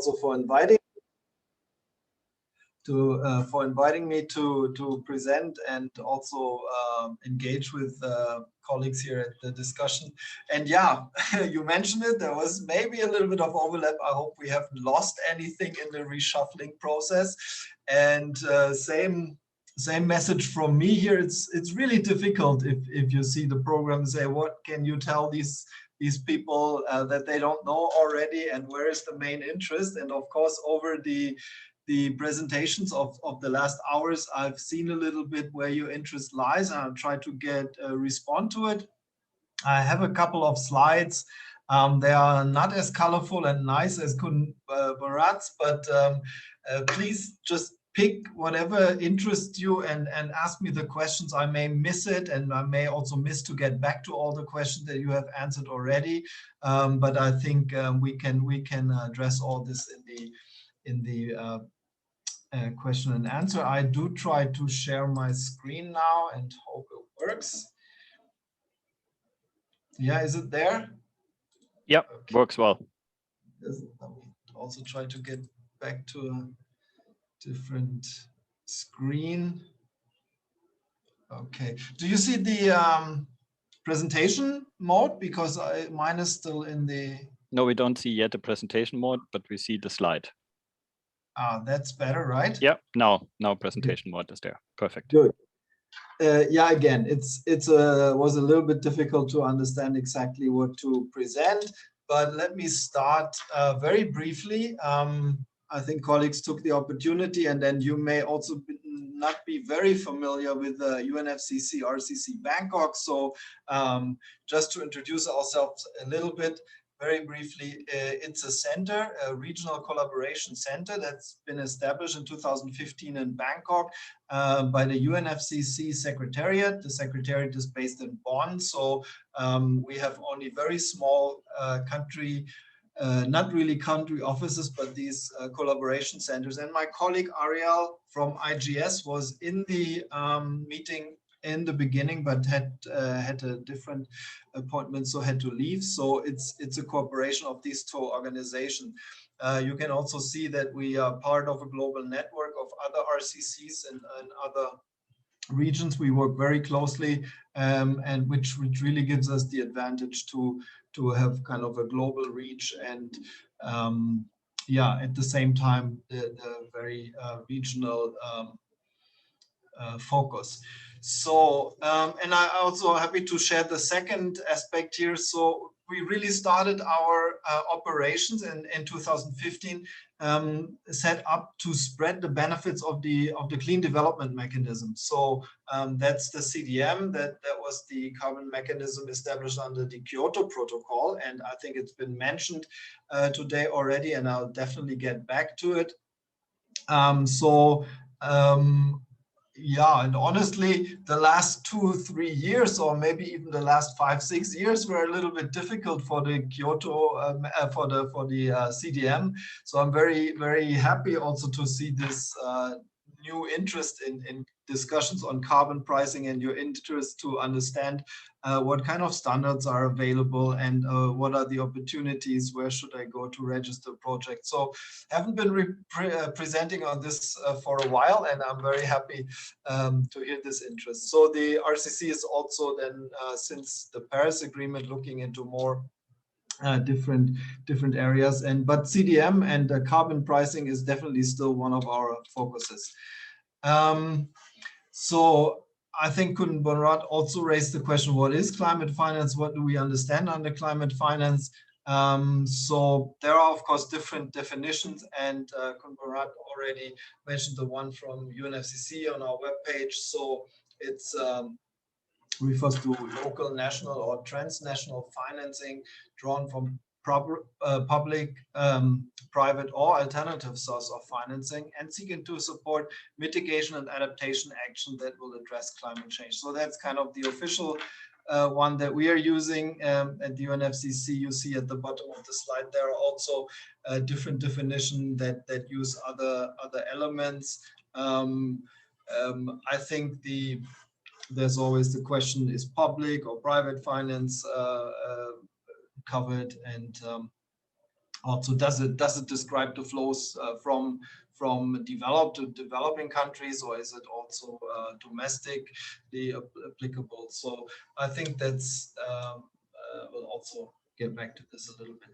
also for inviting me to present and also engage with colleagues here at the discussion. And yeah, you mentioned it, there was maybe a little bit of overlap. I hope we haven't lost anything in the reshuffling process. And same message from me here. It's really difficult if you see the program and say, what can you tell these people that they don't know already, and where is the main interest? And of course, over the presentations of the last hours, I've seen a little bit where your interest lies, and I'll try to respond to it. I have a couple of slides. They are not as colorful and nice as Kun Barat's, but please just pick whatever interests you and ask me the questions. I may miss it, and I may also miss to get back to all the questions that you have answered already. But I think we can address all this in the question and answer. I do try to share my screen now and hope it works. Yeah, is it there? Yep, okay. Works well. Let me also try to get back to a different screen. Okay. Do you see the presentation mode? Because mine is still in the... No, we don't see yet the presentation mode, but we see the slide. That's better, right? Yeah, now presentation mode is there. Perfect. Good. Yeah, again, was a little bit difficult to understand exactly what to present, but let me start very briefly. I think colleagues took the opportunity, and then you may also not be very familiar with the UNFCC RCC Bangkok. So just to introduce ourselves a little bit, very briefly, it's a center, a regional collaboration center that's been established in 2015 in Bangkok by the UNFCCC Secretariat. The Secretariat is based in Bonn, so we have only very small not really country offices, but these collaboration centers. And my colleague Ariel from IGS was in the meeting in the beginning, but had a different appointment, so had to leave. So it's a cooperation of these two organizations. You can also see that we are part of a global network of other RCCs and other regions. We work very closely, and which really gives us the advantage to have kind of a global reach and yeah, at the same time the very regional focus. So and I also happy to share the second aspect here. So we really started our operations in 2015, set up to spread the benefits of the clean development mechanism. So that's the CDM, that was the carbon mechanism established under the Kyoto Protocol, and I think it's been mentioned today already, and I'll definitely get back to it. Yeah, and honestly, the last 2-3 years, or maybe even the last 5-6 years, were a little bit difficult for the Kyoto, for the CDM. So I'm very, very happy also to see this new interest in discussions on carbon pricing, and your interest to understand what kind of standards are available, and what are the opportunities, where should I go to register projects. So I haven't been presenting on this for a while, and I'm very happy to hear this interest. So the RCC is also then, since the Paris Agreement, looking into more different areas, but CDM and carbon pricing is definitely still one of our focuses. So I think Kun Bonrat also raised the question, what is climate finance? What do we understand under climate finance? So there are, of course, different definitions, and Kun Bonrat already mentioned the one from UNFCCC on our webpage. So it's refers to local, national, or transnational financing drawn from public, private, or alternative source of financing, and seeking to support mitigation and adaptation action that will address climate change. So that's kind of the official one that we are using at the UNFCCC. You see at the bottom of the slide there are also different definitions that use other elements. I think there's always the question, is public or private finance covered, and Also, does it describe the flows from developed to developing countries, or is it also domestically applicable? So I think that's we'll also get back to this a little bit.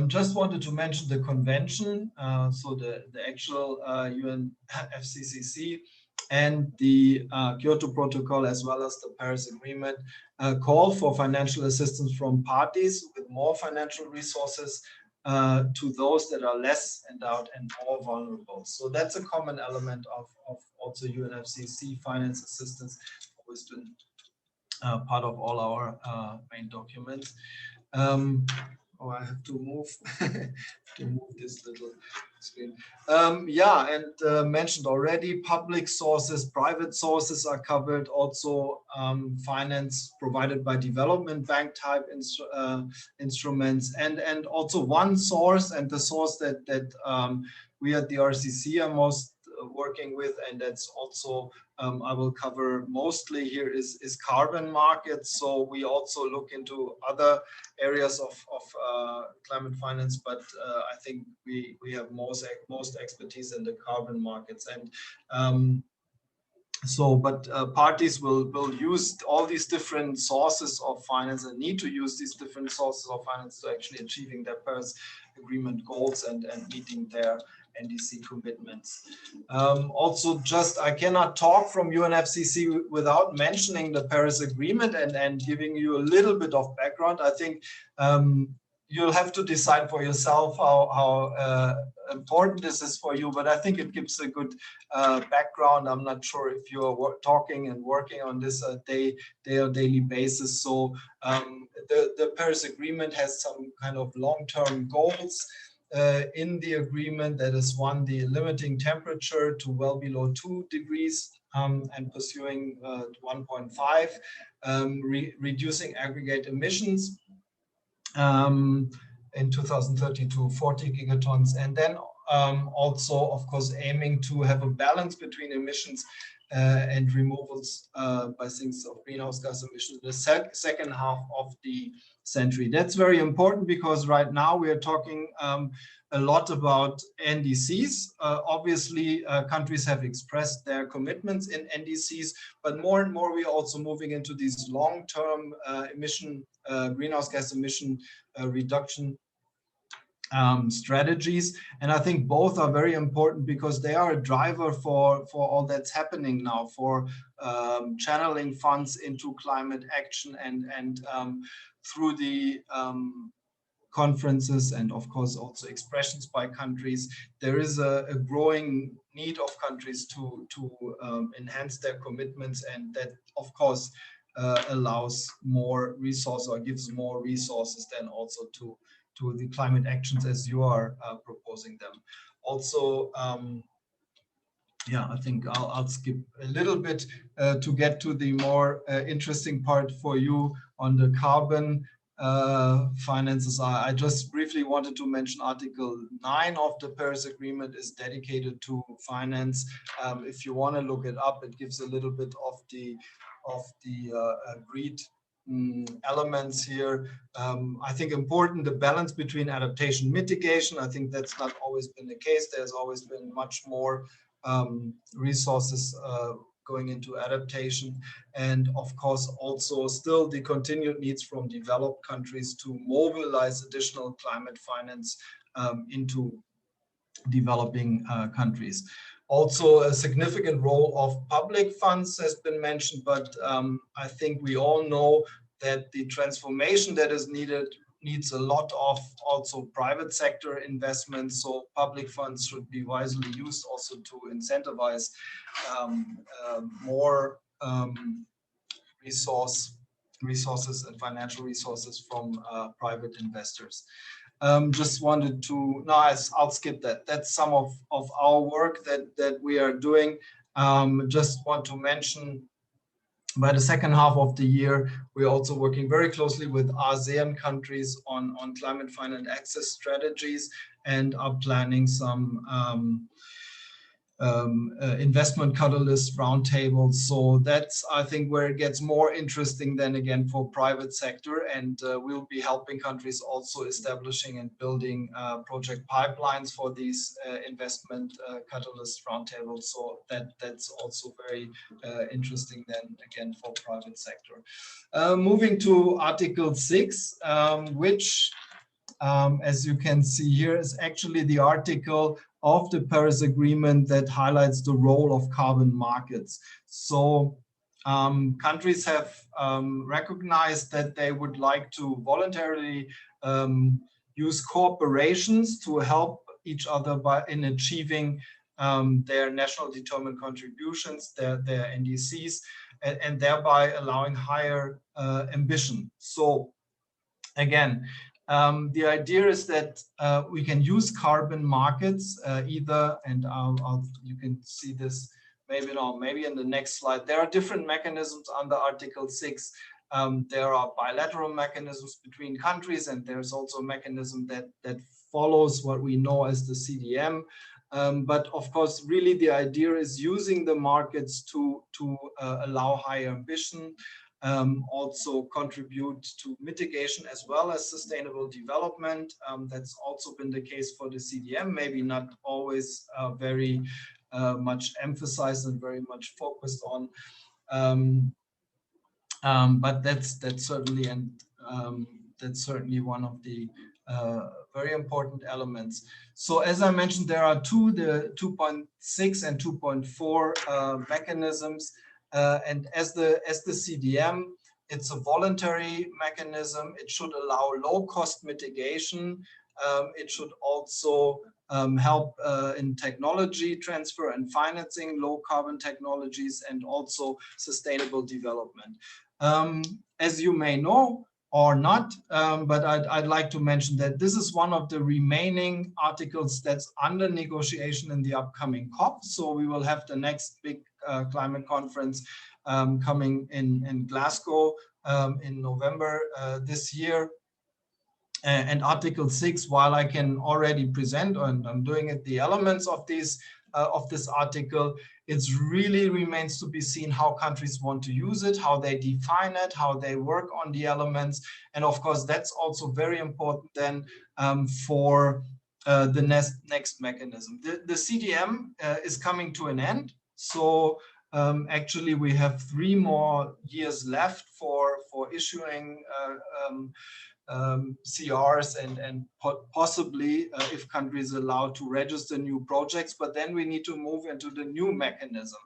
Just wanted to mention the convention, so the actual UNFCCC and the Kyoto Protocol, as well as the Paris Agreement, call for financial assistance from parties with more financial resources to those that are less endowed and more vulnerable. So that's a common element of also UNFCCC finance assistance, always been part of all our main documents. Oh, I have to move this little screen. Yeah, and mentioned already, public sources, private sources are covered. Also, finance provided by development bank type instruments, and also one source, and the source that we at the RCC are most working with, and that's also I will cover mostly here is carbon markets. So we also look into other areas of climate finance, but I think we have most expertise in the carbon markets. And parties will use all these different sources of finance and need to use these different sources of finance to actually achieving their Paris Agreement goals and meeting their NDC commitments. Also, just I cannot talk from UNFCCC without mentioning the Paris Agreement and giving you a little bit of background. I think you'll have to decide for yourself how important this is for you, but I think it gives a good background. I'm not sure if you're talking and working on this daily basis. So the Paris Agreement has some kind of long-term goals in the agreement. That is one, the limiting temperature to well below 2 degrees and pursuing 1.5, reducing aggregate emissions in 2030 to 40 gigatons, and then also, of course, aiming to have a balance between emissions and removals by sinks of greenhouse gas emissions in the second half of the century. That's very important because right now we are talking a lot about NDCs. Obviously, countries have expressed their commitments in NDCs, but more and more we are also moving into these long-term greenhouse gas emission reduction strategies. And I think both are very important because they are a driver for all that's happening now, for channeling funds into climate action and through the conferences and of course also expressions by countries. There is a growing need of countries to enhance their commitments, and that of course allows more resources or gives more resources then also to the climate actions as you are proposing them. Also, yeah, I think I'll skip a little bit to get to the more interesting part for you on the carbon finances. I just briefly wanted to mention Article 9 of the Paris Agreement is dedicated to finance. If you want to look it up, it gives a little bit of the agreed elements here. I think important, the balance between adaptation mitigation. I think that's not always been the case. There's always been much more resources going into adaptation, and of course also still the continued needs from developed countries to mobilize additional climate finance into developing countries. Also, a significant role of public funds has been mentioned, but I think we all know that the transformation that is needed needs a lot of also private sector investments. So public funds should be wisely used also to incentivize more resources and financial resources from private investors. Just wanted to, no, I'll skip that. That's some of our work that we are doing. Just want to mention, by the second half of the year, we're also working very closely with ASEAN countries on climate finance access strategies, and are planning some investment catalyst roundtables. So that's, I think, where it gets more interesting than again for private sector, and we'll be helping countries also establishing and building project pipelines for these investment catalyst roundtables. So that's also very interesting then again for private sector. Moving to Article 6, which as you can see here, is actually the article of the Paris Agreement that highlights the role of carbon markets. So countries have recognized that they would like to voluntarily use corporations to help each other in achieving their national determined contributions, their NDCs, and thereby allowing higher ambition. So again, the idea is that we can use carbon markets either, and you can see this maybe in the next slide. There are different mechanisms under Article 6. There are bilateral mechanisms between countries, and there's also a mechanism that follows what we know as the CDM. But of course, really the idea is using the markets to allow higher ambition, also contribute to mitigation as well as sustainable development. That's also been the case for the CDM, maybe not always very much emphasized and very much focused on, but that's certainly, and that's certainly one of the very important elements. So as I mentioned, there are the 2.6 and 2.4 mechanisms. And as the CDM, it's a voluntary mechanism. It should allow low-cost mitigation. It should also help in technology transfer and financing low-carbon technologies, and also sustainable development. As you may know, or not, but I'd like to mention that this is one of the remaining articles that's under negotiation in the upcoming COP. So we will have the next big climate conference coming in Glasgow in November this year. And Article 6, while I can already present, and I'm doing it, the elements of this article, it really remains to be seen how countries want to use it, how they define it, how they work on the elements. And of course, that's also very important then for the next mechanism. The CDM is coming to an end. So actually, we have 3 more years left for issuing CRs and possibly if countries are allowed to register new projects, but then we need to move into the new mechanism.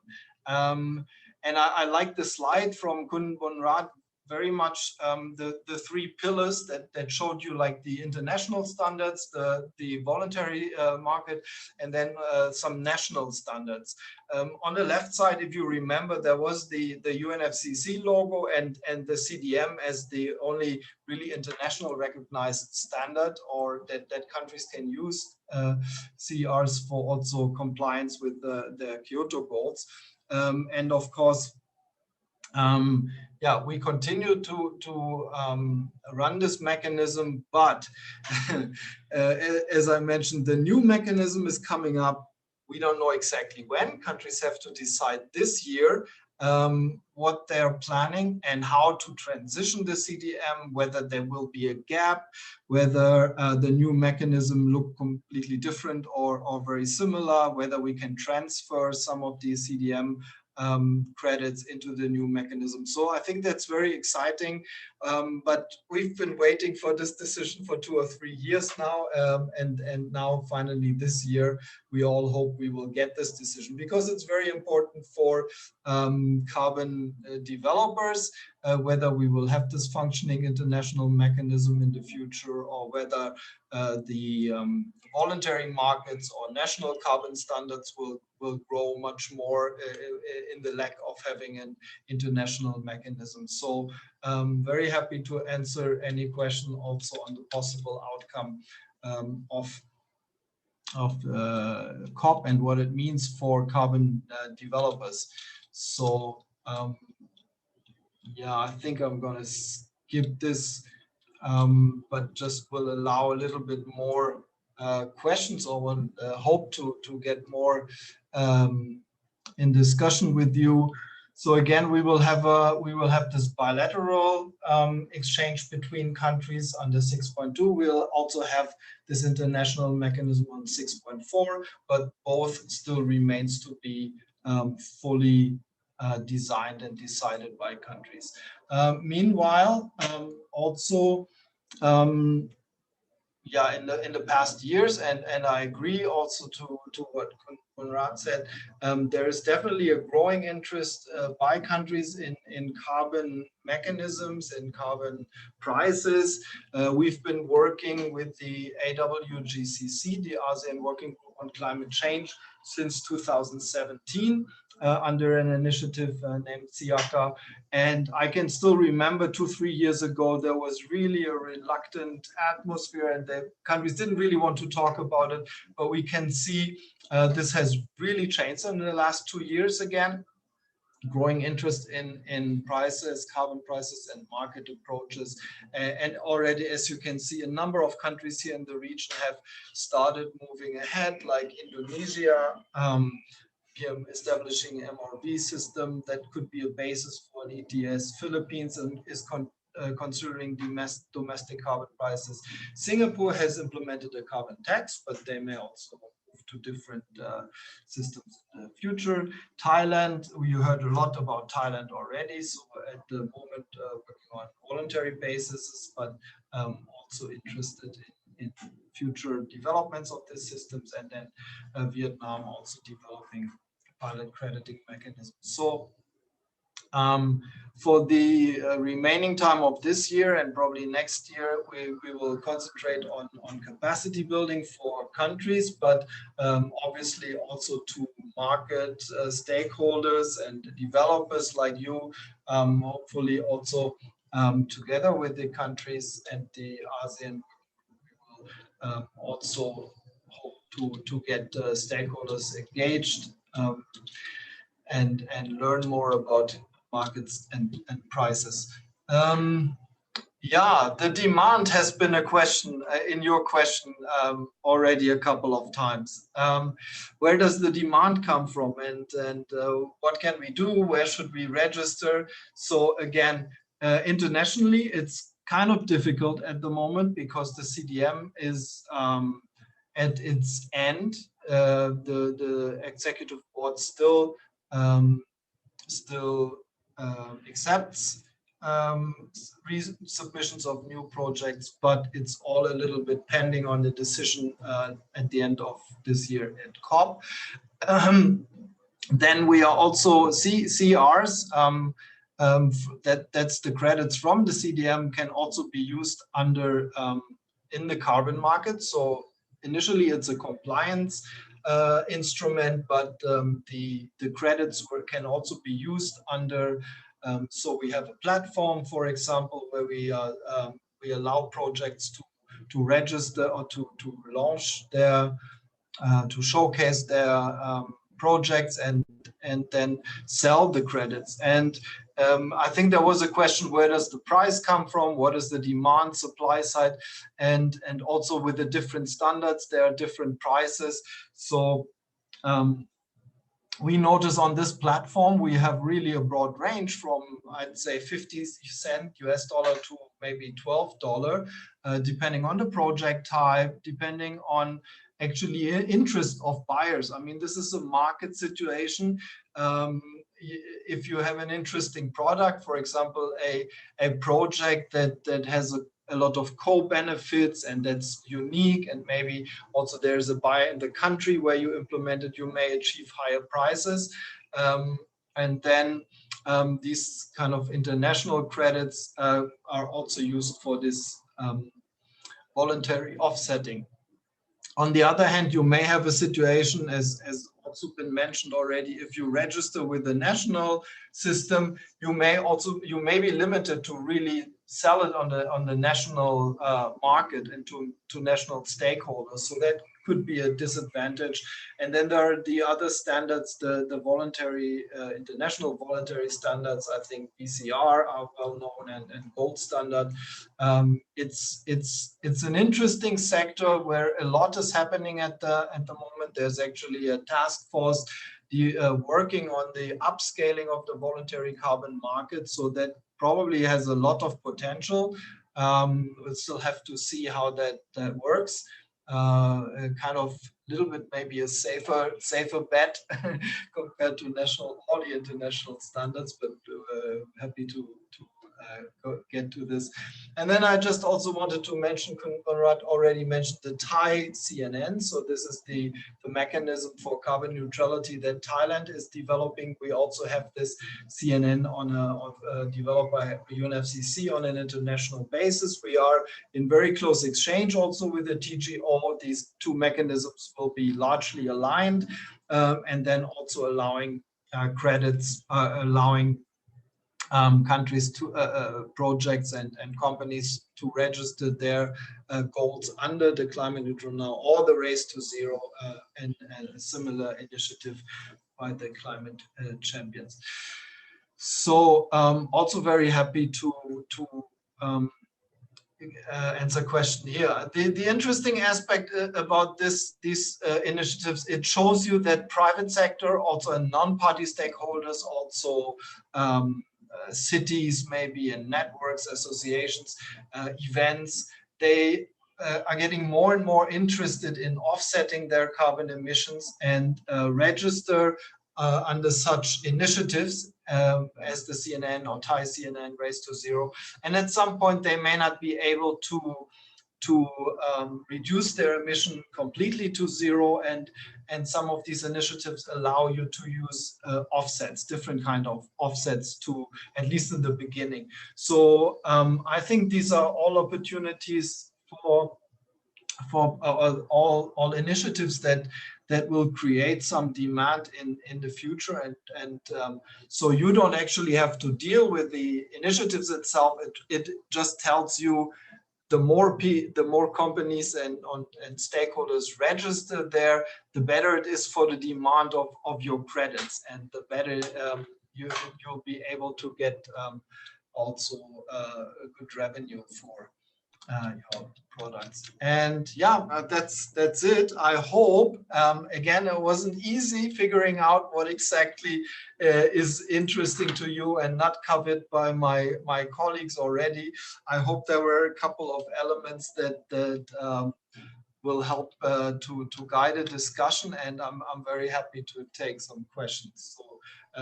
And I like the slide from Kun Bonrad very much, the 3 pillars that showed you, like the international standards, the voluntary market, and then some national standards. On the left side, if you remember, there was the UNFCCC logo and the CDM as the only really international recognized standard, or that countries can use CRs for also compliance with the Kyoto goals. And of course, yeah, we continue to run this mechanism, but as I mentioned, the new mechanism is coming up. We don't know exactly when. Countries have to decide this year what they're planning and how to transition the CDM, whether there will be a gap, whether the new mechanism look completely different or very similar, whether we can transfer some of the CDM credits into the new mechanism. So I think that's very exciting, but we've been waiting for this decision for 2 or 3 years now, and now finally this year we all hope we will get this decision, because it's very important for carbon developers, whether we will have this functioning international mechanism in the future, or whether the voluntary markets or national carbon standards will grow much more in the lack of having an international mechanism. So very happy to answer any question also on the possible outcome of COP and what it means for carbon developers. So yeah, I think I'm going to skip this, but just will allow a little bit more questions or would hope to get more in discussion with you. So again, we will have this bilateral exchange between countries under 6.2. We'll also have this international mechanism on 6.4, but both still remains to be fully designed and decided by countries. Meanwhile, also yeah, in the past years, and I agree also to what Konrad said, there is definitely a growing interest by countries in carbon mechanisms, in carbon prices. We've been working with the AWGCC, the ASEAN Working Group on Climate Change, since 2017. Under an initiative named CIACA. And I can still remember 2-3 years ago, there was really a reluctant atmosphere and the countries didn't really want to talk about it, but we can see this has really changed in the last 2 years again. Growing interest in prices, carbon prices and market approaches. And already, as you can see, a number of countries here in the region have started moving ahead, like Indonesia, establishing an MRV system that could be a basis for an ETS. Philippines is considering domestic carbon prices. Singapore has implemented a carbon tax, but they may also move to different systems in the future. Thailand, you heard a lot about Thailand already. So at the moment, working on voluntary basis, but also interested in future developments of these systems, and then Vietnam also developing pilot crediting mechanisms. So for the remaining time of this year and probably next year, we will concentrate on capacity building for countries, but obviously also to market stakeholders and developers like you, hopefully also together with the countries and the ASEAN, we will also hope to get stakeholders engaged and learn more about markets and prices. Yeah, the demand has been a question in your question already a couple of times. Where does the demand come from, and what can we do? Where should we register? So again, internationally, it's kind of difficult at the moment because the CDM is at its end. The executive board still accepts submissions of new projects, but it's all a little bit pending on the decision at the end of this year at COP. Then we are also CRs. That's the credits from the CDM can also be used under in the carbon market. So initially it's a compliance instrument, but the credits can also be used under. So we have a platform, for example, where we allow projects to register or to launch their to showcase their projects and then sell the credits. And I think there was a question, where does the price come from? What is the demand supply side? And also with the different standards, there are different prices. So we notice on this platform, we have really a broad range from, I'd say, 50 cents US dollar to maybe $12, depending on the project type, depending on actually interest of buyers. I mean, this is a market situation. If you have an interesting product, for example, a project that has a lot of co-benefits and that's unique, and maybe also there's a buyer in the country where you implement it, you may achieve higher prices. And then these kind of international credits are also used for this voluntary offsetting. On the other hand, you may have a situation, as also been mentioned already, if you register with the national system, you may be limited to really sell it on the national market and to national stakeholders. So that could be a disadvantage. And then there are the other standards, the voluntary, international voluntary standards. I think BCR are well known, and gold standard. It's an interesting sector where a lot is happening at the moment. There's actually a task force working on the upscaling of the voluntary carbon market, so that probably has a lot of potential. We'll still have to see how that works. Kind of a little bit maybe a safer bet compared to national or the international standards, but happy to get to this. And then I just also wanted to mention, Konrad already mentioned the Thai CNN. So this is the mechanism for carbon neutrality that Thailand is developing. We also have this CNN developed by UNFCCC on an international basis. We are in very close exchange also with the TGO. These two mechanisms will be largely aligned, and then also allowing credits, allowing countries to projects and companies to register their goals under the Climate Neutral Now or the Race to Zero, and a similar initiative by the Climate Champions. So also very happy to answer question here. The interesting aspect about these initiatives, it shows you that private sector, also non-party stakeholders, also cities maybe, and networks, associations, events, they are getting more and more interested in offsetting their carbon emissions and register under such initiatives as the CNN or Thai CNN Race to Zero. And at some point they may not be able to reduce their emission completely to zero, and some of these initiatives allow you to use offsets, different kind of offsets, to at least in the beginning. So I think these are all opportunities for all initiatives that will create some demand in the future, and so you don't actually have to deal with the initiatives itself. It just tells you the more companies and stakeholders register there, the better it is for the demand of your credits, and the better you'll be able to get also a good revenue for your products. And yeah, that's it. I hope, again, it wasn't easy figuring out what exactly is interesting to you and not covered by my colleagues already. I hope there were a couple of elements that will help to guide a discussion, and I'm very happy to take some questions. So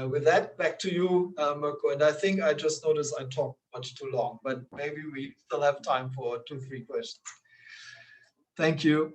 with that, back to you, Mirko. And I think I just noticed I talked much too long, but maybe we still have time for 2-3 questions. Thank you.